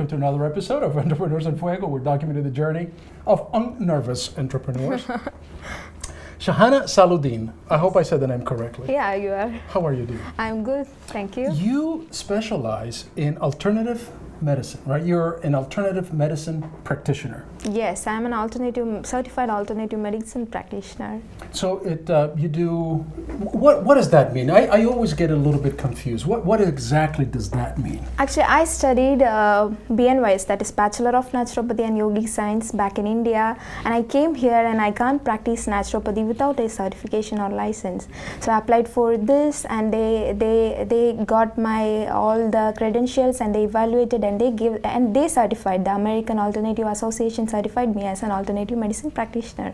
welcome to another episode of Entrepreneurs in Fuego. We're documenting the journey of unnervous entrepreneurs. Shahana Saludeen, I hope I said the name correctly. Yeah, you are. How are you doing? I'm good, thank you. You specialize in alternative medicine, right? You're an alternative medicine practitioner. Yes, I'm an certified alternative medicine practitioner. So you do, what does that mean? I always get a little bit confused. What exactly does that mean? Actually, I studied BNYS, that is Bachelor of Naturopathy and Yogic Science, back in India, and I came here and I can't practice naturopathy without a certification or license. So I applied for this, and they got my all the credentials, and they evaluated, and they certified, the American Alternative Association certified me as an alternative medicine practitioner.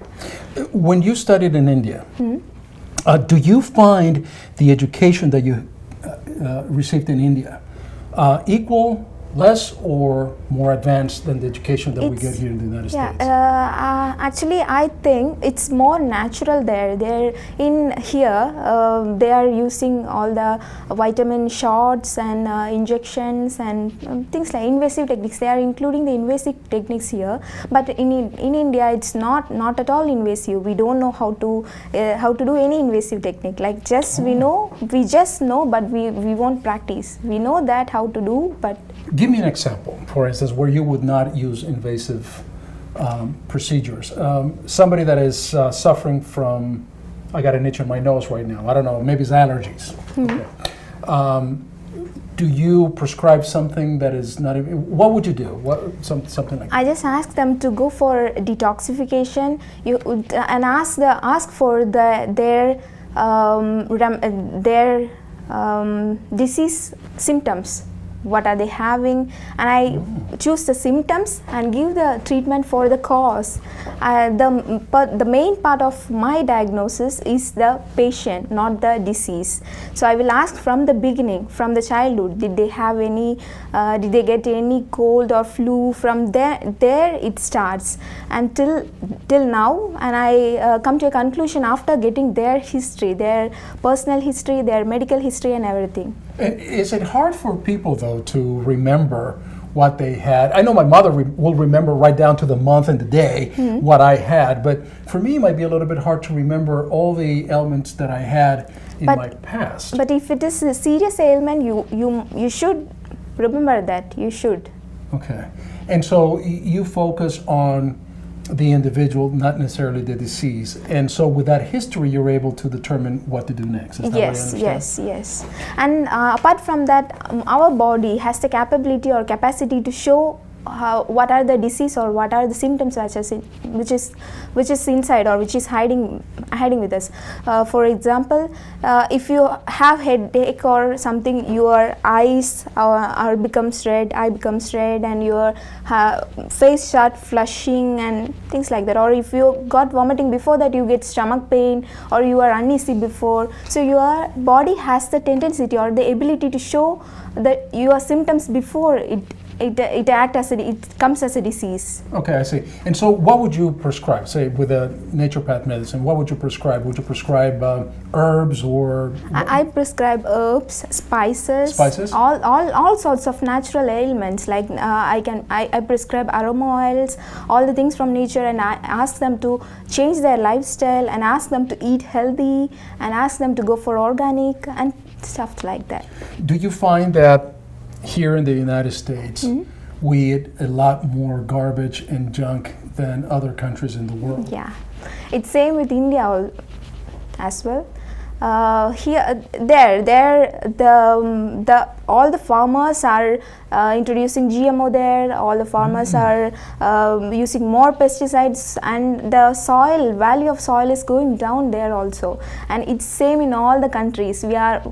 When you studied in India, do you find the education that you received in India equal, less, or more advanced than the education that we get here in the United States? Actually, I think it's more natural there. They are using all the vitamin shots and injections and things like invasive techniques. They are including the invasive techniques here. But in India, it's not at all invasive. We don't know how to do any invasive technique. Like we just know, but we won't practice. We know that how to do, but. Give me an example, for instance, where you would not use invasive procedures. Somebody that is suffering from, I got an itch in my nose right now, I don't know, maybe it's allergies. Okay. Do you prescribe something that is not, what would you do? Something like that? I just ask them to go for detoxification and ask for their disease symptoms. What are they having, and I choose the symptoms and give the treatment for the cause. The main part of my diagnosis is the patient, not the disease. So I will ask from the beginning, from the childhood, did they have any, did they get any cold or flu? From there it starts until now, and I come to a conclusion after getting their history, their personal history, their medical history and everything. Is it hard for people, though, to remember what they had? I know my mother will remember right down to the month and the day what I had, but for me it might be a little bit hard to remember all the ailments that I had in my past. But if it is a serious ailment, you should remember that. You should. Okay. And so you focus on the individual, not necessarily the disease. And so with that history, you're able to determine what to do next. Is that Yes. And apart from that, our body has the capability or capacity to show what are the disease or what are the symptoms which is inside or which is hiding with us. For example, if you have headache or something, your eyes becomes red, and your face start flushing and things like that. Or if you got vomiting before that, you get stomach pain, or you are uneasy before. So your body has the tendency or the ability to show that your symptoms before it comes as a disease. Okay, I see. And so what would you prescribe, say with a naturopath medicine? What would you prescribe? Would you prescribe herbs or? I prescribe herbs, spices, all sorts of natural ailments. Like I prescribe aroma oils, all the things from nature, and I ask them to change their lifestyle and ask them to eat healthy and ask them to go for organic and stuff like that. Do you find that here in the United States, we eat a lot more garbage and junk than other countries in the world? Yeah, it's same with India as well. All the farmers are introducing GMO there. All the farmers are using more pesticides, and the value of soil is going down there also. And it's same in all the countries. We are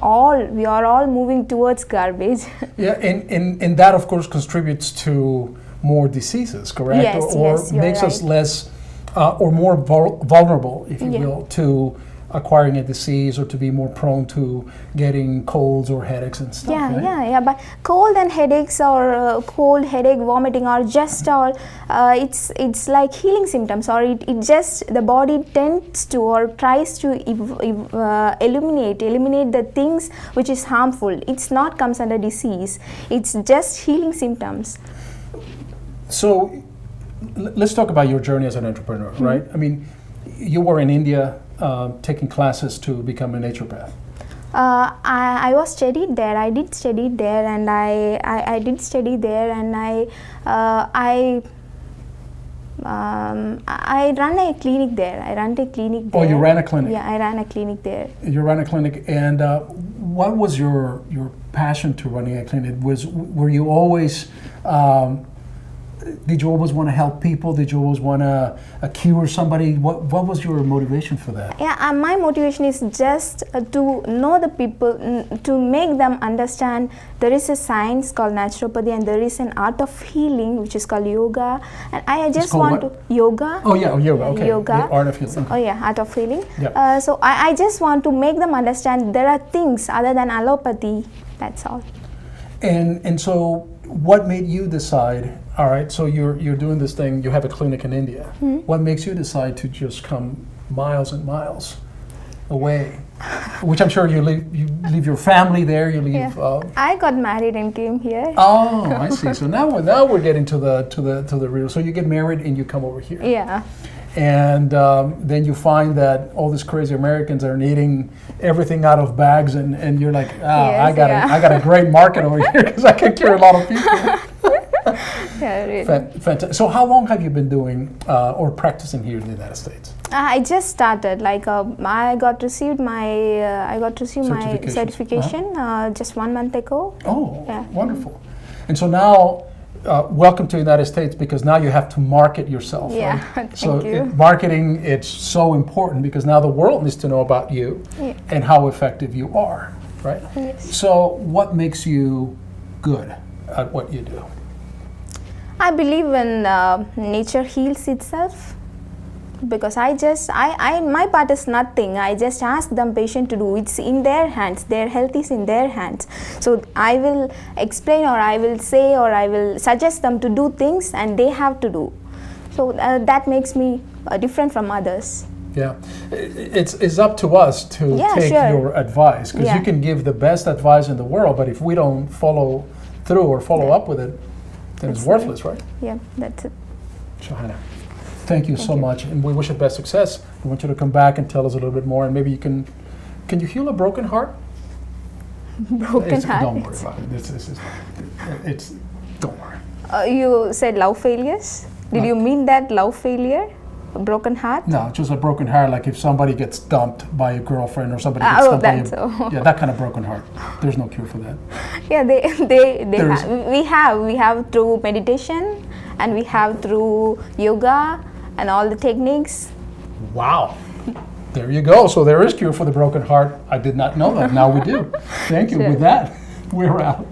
all moving towards garbage. Yeah, and that of course contributes to more diseases, correct? Yes, or makes us less or more vulnerable, if you will, to acquiring a disease or to be more prone to getting colds or headaches and stuff. Yeah, right? yeah. But cold and headaches or cold, headache, vomiting are just all. It's like healing symptoms, or it just the body tends to or tries to eliminate the things which is harmful. It's not comes under disease. It's just healing symptoms. So let's talk about your journey as an entrepreneur, right? I mean, you were in India taking classes to become a naturopath. I was studied there. I did study there, and I did study there, and I run a clinic there. Oh, you ran a clinic. Yeah, I ran a clinic there. You ran a clinic, and what was your passion to running a clinic? Were you always did you always want to help people? Did you always want to cure somebody? What was your motivation for that? Yeah, my motivation is just to know the people, to make them understand there is a science called naturopathy, and there is an art of healing which is called yoga. And I just want to yoga. Oh yeah, yoga. Okay. Yoga. The art of healing. Oh yeah, art of healing. Yep. So I just want to make them understand there are things other than allopathy. That's all. And so, what made you decide? All right, so you're doing this thing. You have a clinic in India. What makes you decide to just come miles and miles away? Which I'm sure you leave your family there. You leave. Yeah. I got married and came here. Oh, I see. So now we're getting to the real. So you get married and you come over here. Yeah. And then you find that all these crazy Americans are eating everything out of bags, and you're like, Yes, I got a great market over here because I can cure a lot of people. Yeah, really. Fantastic. So how long have you been doing or practicing here in the United States? I just started. Like I got received my certification just 1 month ago. Oh, Yeah. wonderful. And so now, welcome to the United States, because now you have to market yourself. Yeah, right? thank So you. marketing, it's so important because now the world needs to know about you Yeah. and how effective you are, right? Yes. So what makes you good at what you do? I believe in nature heals itself, because my part is nothing. I just ask them patient to do. It's in their hands. Their health is in their hands. So I will explain, or I will say, or I will suggest them to do things, and they have to do. So that makes me different from others. Yeah, it's up to us to take sure. your advice, because you can give the best advice in the world, but if we don't follow through or follow up with it, then it's worthless, right? Yeah, that's it. Shahana, thank you so much, and we wish you best success. We want you to come back and tell us a little bit more, and maybe you can you heal a broken heart? Broken heart. Don't worry about it. It's don't worry. You said love failures. Did you mean that love failure? A broken heart? No, just a broken heart, like if somebody gets dumped by a girlfriend or somebody gets dumped by yeah, that kind of broken heart. There's no cure for that. Yeah, we have through meditation, and we have through yoga and all the techniques. Wow. There you go. So there is cure for the broken heart. I did not know that. Now we do. Thank you. Sure. With that, we're out.